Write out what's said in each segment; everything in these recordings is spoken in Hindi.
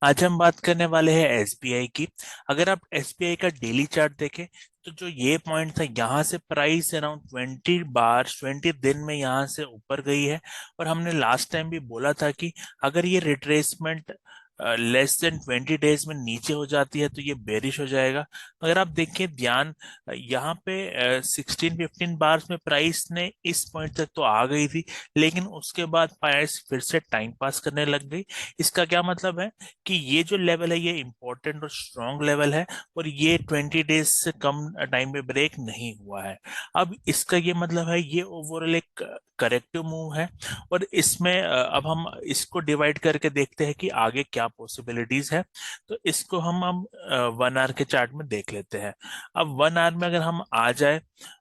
आज हम बात करने वाले हैं एसबीआई की। अगर आप एसबीआई का डेली चार्ट देखें तो जो ये पॉइंट था, यहाँ से प्राइस अराउंड 20 बार 20 दिन में यहाँ से ऊपर गई है। और हमने लास्ट टाइम भी बोला था कि अगर ये रिट्रेसमेंट लेस देन 20 डेज में नीचे हो जाती है तो ये बेरिश हो जाएगा। अगर आप देखें ध्यान, यहाँ पे 16-15 बार्स में प्राइस ने इस पॉइंट तक तो आ गई थी, लेकिन उसके बाद प्राइस फिर से टाइम पास करने लग गई। इसका क्या मतलब है कि ये जो लेवल है ये इंपॉर्टेंट और स्ट्रॉन्ग लेवल है, और ये 20 डेज से कम टाइम में ब्रेक नहीं हुआ है। अब इसका ये मतलब है ये ओवरऑल एक करेक्टिव मूव है। और इसमें अब हम इसको डिवाइड करके देखते हैं कि आगे क्या पॉसिबिलिटीज है। तो इसको हम 1 आवर के चार्ट में देख लेते हैं। अब 1 आवर में अगर हम आ जाए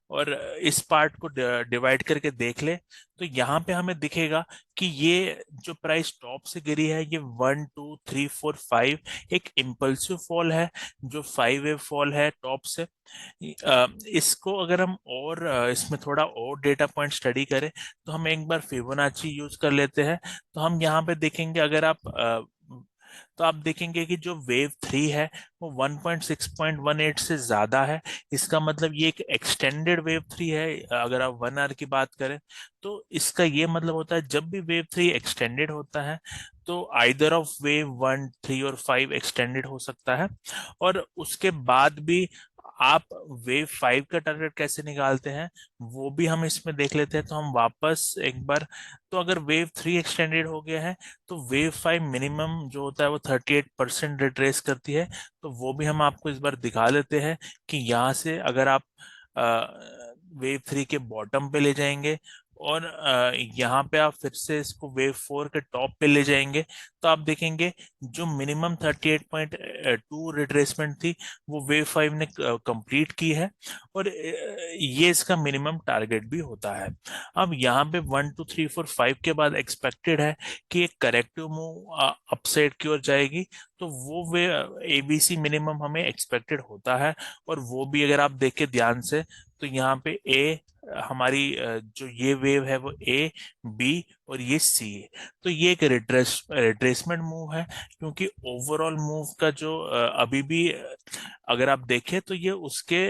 और इस पार्ट को डिवाइड करके देख ले, तो यहाँ पे हमें दिखेगा कि ये जो प्राइस टॉप से गिरी है ये 1 2 3 4 5 एक इम्पल्सिव फॉल है, जो 5 वेव फॉल है टॉप से। इसको अगर हम और इसमें थोड़ा और डेटा पॉइंट स्टडी करें तो हम एक बार फिबोनाची यूज कर लेते हैं। तो हम यहाँ पे देखेंगे, अगर आप तो आप देखेंगे कि जो वेव 3 है वो 1.6.18 से ज्यादा है। इसका मतलब ये एक एक्सटेंडेड वेव 3 है। अगर आप 1 आवर की बात करें तो इसका ये मतलब होता है जब भी वेव 3 एक्सटेंडेड होता है तो आइदर ऑफ वेव 1 3 और 5 एक्सटेंडेड हो सकता है। और उसके बाद भी आप वेव 5 का टारगेट कैसे निकालते हैं वो भी हम इसमें देख लेते हैं। तो हम वापस एक बार, तो अगर वेव 3 एक्सटेंडेड हो गया है तो वेव 5 मिनिमम जो होता है वो 38% रिट्रेस करती है। तो वो भी हम आपको इस बार दिखा देते हैं कि यहाँ से अगर आप वेव 3 के बॉटम पे ले जाएंगे और यहाँ पे आप फिर से इसको वेव 4 के टॉप पे ले जाएंगे, तो आप देखेंगे जो मिनिमम 38.2 रिट्रेसमेंट थी वो वेव 5 ने कंप्लीट की है। और ये इसका मिनिमम टारगेट भी होता है। अब यहाँ पे 1 2 3 4 5 के बाद एक्सपेक्टेड है कि एक करेक्टिव मूव अपसाइड की ओर जाएगी। तो वो वे एबीसी मिनिमम हमें एक्सपेक्टेड होता है। और वो भी अगर आप देखें ध्यान से तो यहाँ पे ए हमारी जो ये वेव है वो ए, बी और ये सी है। तो ये एक रिट्रेसमेंट मूव है, क्योंकि ओवरऑल मूव का जो अभी भी अगर आप देखें तो ये उसके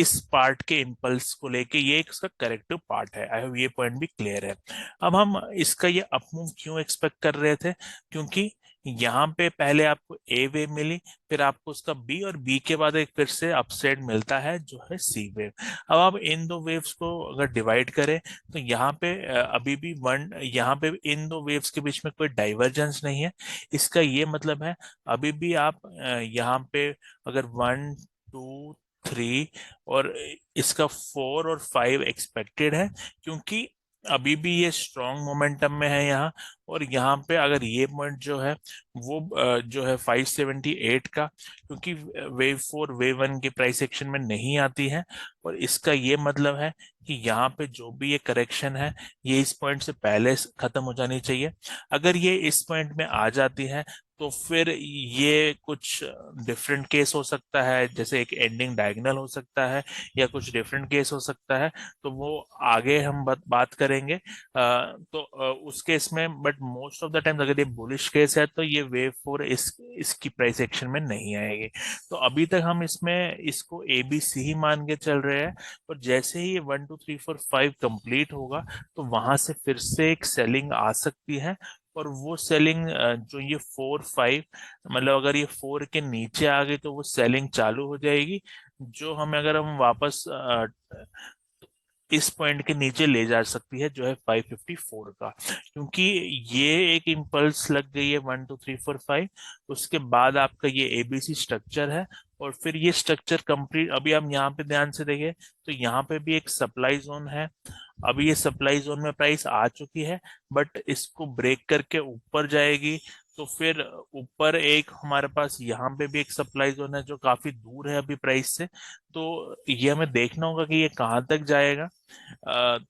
इस पार्ट के इम्पल्स को लेके ये एक उसका करेक्टिव पार्ट है। आई होप ये पॉइंट भी क्लियर है। अब हम इसका ये अप मूव क्यों एक्सपेक्ट कर रहे थे, क्योंकि यहाँ पे पहले आपको ए वेव मिली, फिर आपको उसका बी, और बी के बाद एक फिर से अपसाइड मिलता है जो है सी वेव। अब आप इन दो वेव्स को अगर डिवाइड करें तो यहाँ पे अभी भी वन, यहाँ पे इन दो वेव्स के बीच में कोई डाइवर्जेंस नहीं है। इसका ये मतलब है अभी भी आप यहाँ पे अगर 1 2 3 और इसका 4 और 5 एक्सपेक्टेड है, क्योंकि अभी भी ये स्ट्रॉन्ग मोमेंटम में है यहाँ। और यहाँ पे अगर ये पॉइंट जो है वो जो है 578 का, क्योंकि वेव 4 वेव 1 के प्राइस एक्शन में नहीं आती है। और इसका ये मतलब है कि यहाँ पे जो भी ये करेक्शन है ये इस पॉइंट से पहले खत्म हो जानी चाहिए। अगर ये इस पॉइंट में आ जाती है तो फिर ये कुछ डिफरेंट केस हो सकता है, जैसे एक एंडिंग डायगोनल हो सकता है या कुछ डिफरेंट केस हो सकता है। तो वो आगे हम बात करेंगे। तो उस केस में, but most of the time अगर ये बुलिश केस है तो ये वेव 4 इसकी प्राइस एक्शन में नहीं आएगी। तो अभी तक हम इसमें इसको ए बी सी ही मान के चल रहे हैं। और जैसे ही ये 1 2 3 4 5 कंप्लीट होगा तो वहां से फिर से एक सेलिंग आ सकती है। और वो सेलिंग जो ये 4 5, मतलब अगर ये 4 के नीचे आ गई तो वो सेलिंग चालू हो जाएगी, जो हमें अगर हम वापस इस पॉइंट के नीचे ले जा सकती है जो है 554 का। क्योंकि ये एक इम्पल्स लग गई है 1 2 3 4 5, उसके बाद आपका ये एबीसी स्ट्रक्चर है। और फिर ये स्ट्रक्चर कंप्लीट, अभी हम यहाँ पे ध्यान से देखें तो यहाँ पे भी एक सप्लाई जोन है। अभी ये सप्लाई जोन में प्राइस आ चुकी है, बट इसको ब्रेक करके ऊपर जाएगी। तो फिर ऊपर एक हमारे पास यहाँ पे भी एक सप्लाई जोन है जो काफी दूर है अभी प्राइस से। तो ये हमें देखना होगा कि ये कहाँ तक जाएगा।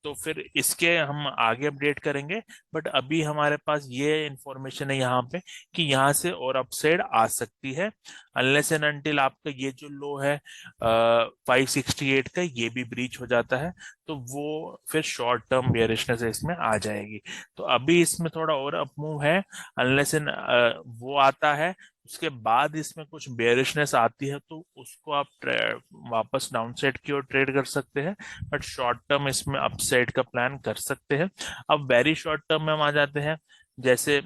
तो फिर इसके हम आगे अपडेट करेंगे। बट अभी हमारे पास ये इंफॉर्मेशन है यहाँ पे कि यहाँ से और अपसाइड आ सकती है, अनलेस एंड अनटिल आपका ये जो लो है 568 का ये भी ब्रीच हो जाता है। तो वो फिर शॉर्ट टर्म बेयरिशनेस इसमें आ जाएगी। तो अभी इसमें थोड़ा और अप मूव है, अनलेस एंड वो आता है उसके बाद इसमें कुछ बेयरिशनेस आती है तो उसको आप वापस डाउन साइड की ओर ट्रेड कर सकते हैं। बट शॉर्ट टर्म इसमें अप साइड का प्लान कर सकते हैं। अब वेरी शॉर्ट टर्म में हम आ जाते हैं, जैसे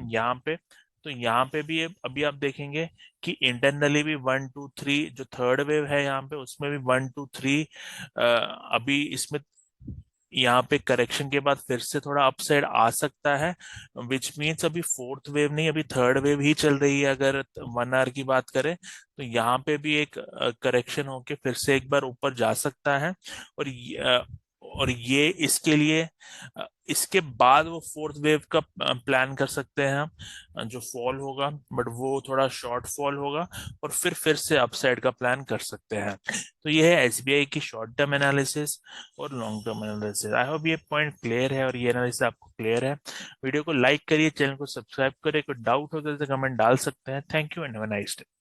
यहाँ पे। तो यहाँ पे भी अभी आप देखेंगे कि इंटरनली भी 1 2 3, जो थर्ड वेव है यहाँ पे उसमें भी 1 2 3 अभी इसमें यहाँ पे करेक्शन के बाद फिर से थोड़ा अपसाइड आ सकता है। विच मीन्स अभी फोर्थ वेव नहीं, अभी थर्ड वेव ही चल रही है अगर 1 आवर की बात करें। तो यहाँ पे भी एक करेक्शन होके फिर से एक बार ऊपर जा सकता है। और ये इसके लिए इसके बाद वो फोर्थ वेव का प्लान कर सकते हैं हम, जो फॉल होगा, बट वो थोड़ा शॉर्ट फॉल होगा। और फिर से अपसाइड का प्लान कर सकते हैं। तो ये है एसबीआई की शॉर्ट टर्म एनालिसिस और long term analysis. I hope ये पॉइंट क्लियर है और ये एनालिसिस आपको क्लियर है। वीडियो को लाइक करिए, चैनल को सब्सक्राइब करिए, कोई डाउट हो तो कमेंट डाल सकते हैं। Thank you and have a nice day.